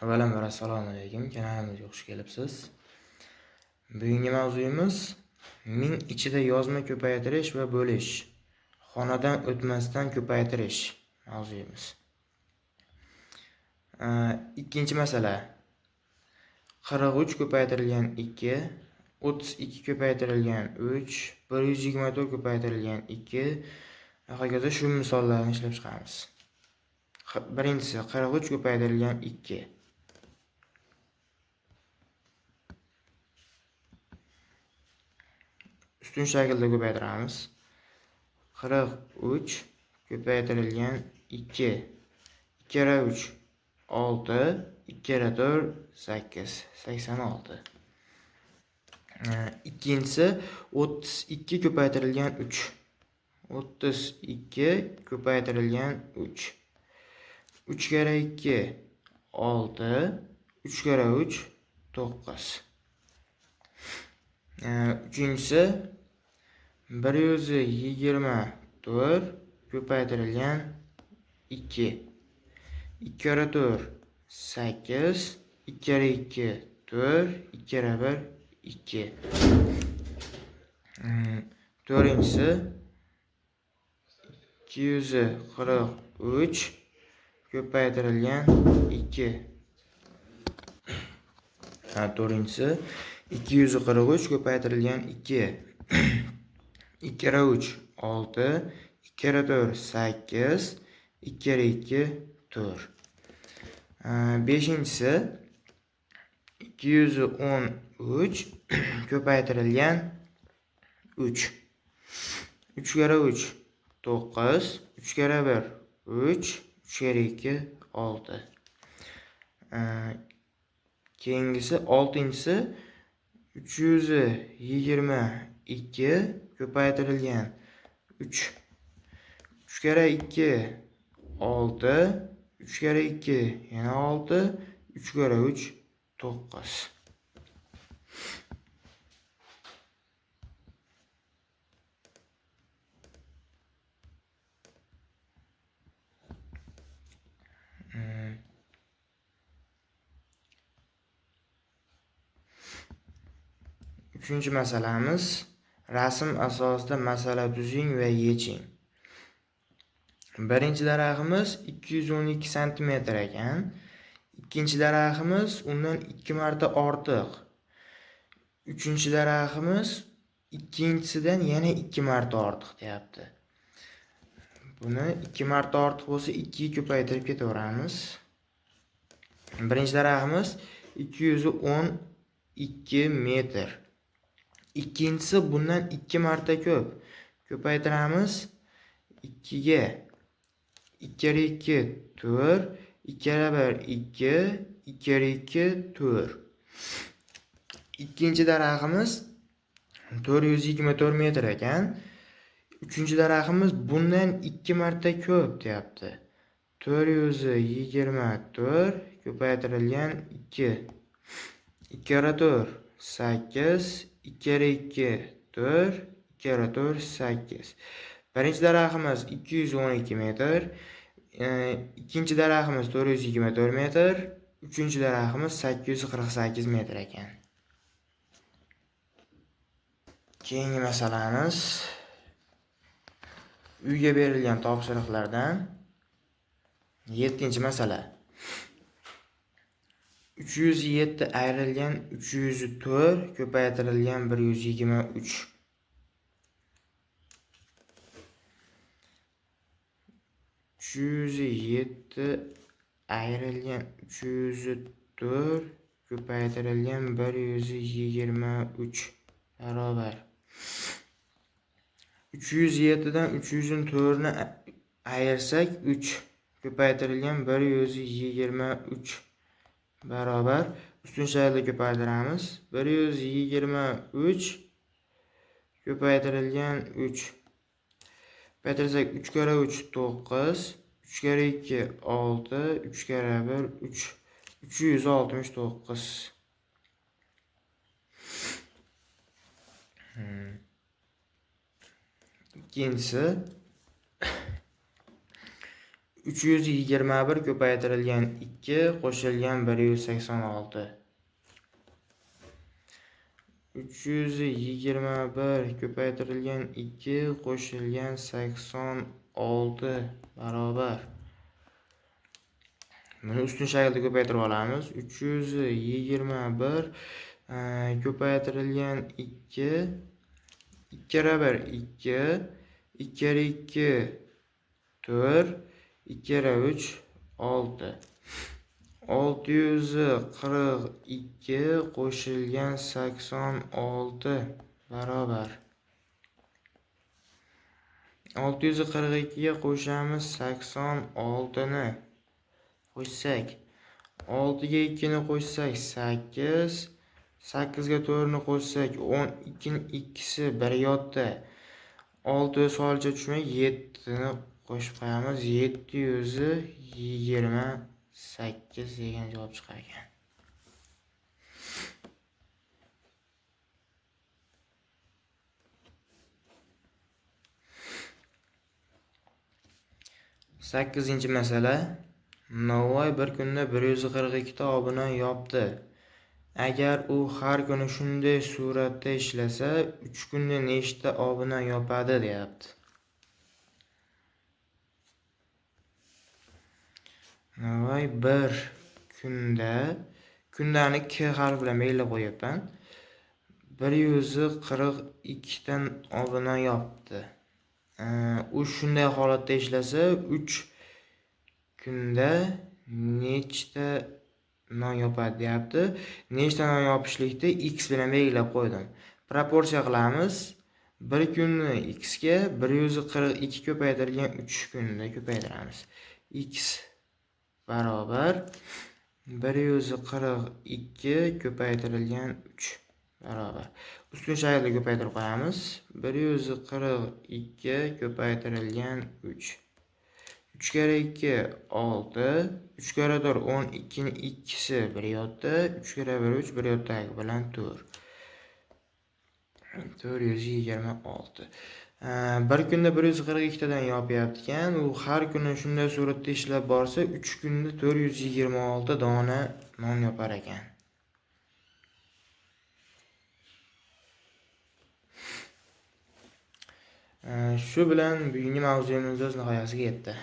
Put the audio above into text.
Avvalambor assalomu alaykum, kanalimizga xush kelibsiz. Bugungi mavzuyimiz ming ichida yozma ko'paytirish va bo'lish. Xonadan o'tmasdan ko'paytirish mavzuyimiz. Ikkinchi masala. 43 ko'paytirilgan 2, 32 ko'paytirilgan 3, 124 ko'paytirilgan 2 va hokazo shu misollarni ishlab chiqamiz. Birinchisi 43 ko'paytirilgan 2. Ustun shaklda ko'paytiramiz. 43 ko'paytirilgan 2. 2 kere 3 6, 2 kere 4 8, 86. İkincisi 32 ko'paytirilgan 3. 32 ko'paytirilgan 3. 3 kere 2 6, 3 kere 3 9. Üçüncüsü 124 ko'paytirilgan 2. 2 kere 4 8, 2 kere 2 4, 2 kere 1 2. Dördüncüsü 243 ko'paytirilgan 2. Dördüncüsü 243 ko'paytirilgan 2. 2 kere 3 6, 2 kere 4 8, 2 kere 2 4. Beşincisi 213 ko'paytirilgan 3. 3 kere 3 9, 3 kere 1 3, 3 kere 2 6. Keyingisi 6-inchisi 322 ko'paytirilgan 3. 3 kere 2 6, 3 kere 2 yana 6, 3 kere 3 9. Üçüncü masalamiz rasm asosida masala tuzing va yeching. Birinchi darag'imiz 212 cm ekan. Ikkinchi darag'imiz undan 2 marta ortiq. Uchinchi darag'imiz ikkinchisidan yana 2 marta ortiq deyapti. Buni 2 marta ortiq bo'lsa 2 ga ko'paytirib ketaveramiz. Birinchi darag'imiz 212 metr. İkincisi bundan 2 marta ko'p. Ko'paytiramiz 2 ga. 2 kere 2 4, 2 kere 1 2, 2 kere 2 4. İkinci darag'imiz 424 metr ekan. Üçüncü darag'imiz bundan 2 marta ko'p deyapti. 424 ko'paytirilgan 2. 2 kere 4 8, 2 kere 2 4, 2 kere 4 8. Birinchi darag'imiz 212 metr, ikkinchi darag'imiz 424 metr, uchinchi darag'imiz 848 metr ekan. Keyingi masalamiz uyga berilgan topshiriqlardan 7-masala. 307 ayrilgan 304 ko'paytirilgan 123. 307 ayrilgan 304 ko'paytirilgan 123 barobar. 307 dan 304 ni ayirsak 3 ko'paytirilgan 123 barobar. Ustun shaklda ko'paytiramiz. 123 ko'paytirilgan 3. Ko'paytirsak 3 kere 3 9, 3 kere 2 6, 3 kere 1 3. 369. İkincisi 321 ko'paytirilgan 2 qo'shilgan 186. 321 ko'paytirilgan 2 qo'shilgan 86 barobar. Buni ustun shaklda ko'paytirib olamiz. 321 ko'paytirilgan 2 2 kere 1 2 2 kere 2 4 2 kere 3 6 642 qo'shilgan 86 barobar. 642 ga qo'shamiz 86 ni. Qo'shsak 6 ga 2 ni qo'shsak 8, 8 ga 4 ni qo'shsak 12 ni ikkisi bir yo'qda 6 solcha tushmay 7 ni qo'shib qo'yamiz. 728 degan javob chiqar ekan. Sakkizinchi masala. Novvoy bir kunda 142 ta obuna yopdi. Agar u har kuni shunday suratda ishlasa, 3 kunda nechta obuna yopadi deyapti. Novvoy bir kundani k harfi bilan belgilab qo'yapman. 142 ta obuna yopdi. U shunday holatda ishlasa, 3 kunda nechta non yopadi deyapti. Nechta non yopishlikda x bilan belgilab qo'ydim. Proporsiya qilamiz. 1 kunni x ga 142 ko'paytirilgan 3 kunda ko'paytiramiz. X barobar 142 ko'paytirilgan 3 barobar. Ustun shaklda ko'paytirib qo'yamiz. 142 ko'paytirilgan 3. 3 kere 2 6, 3 kere 4 12 ni ikkisi bir yo'qda, 3 kere 1 3 bir yo'qdagi bilan 4. 426. Bir kunda 142 tadan yopyapti ekan. U har kuni shunday suratda ishlab borsa, 3 kunda 426 dona non yopar ekan. Shu bilan bugungi mavzuimiz o'z nihoyasiga yetdi.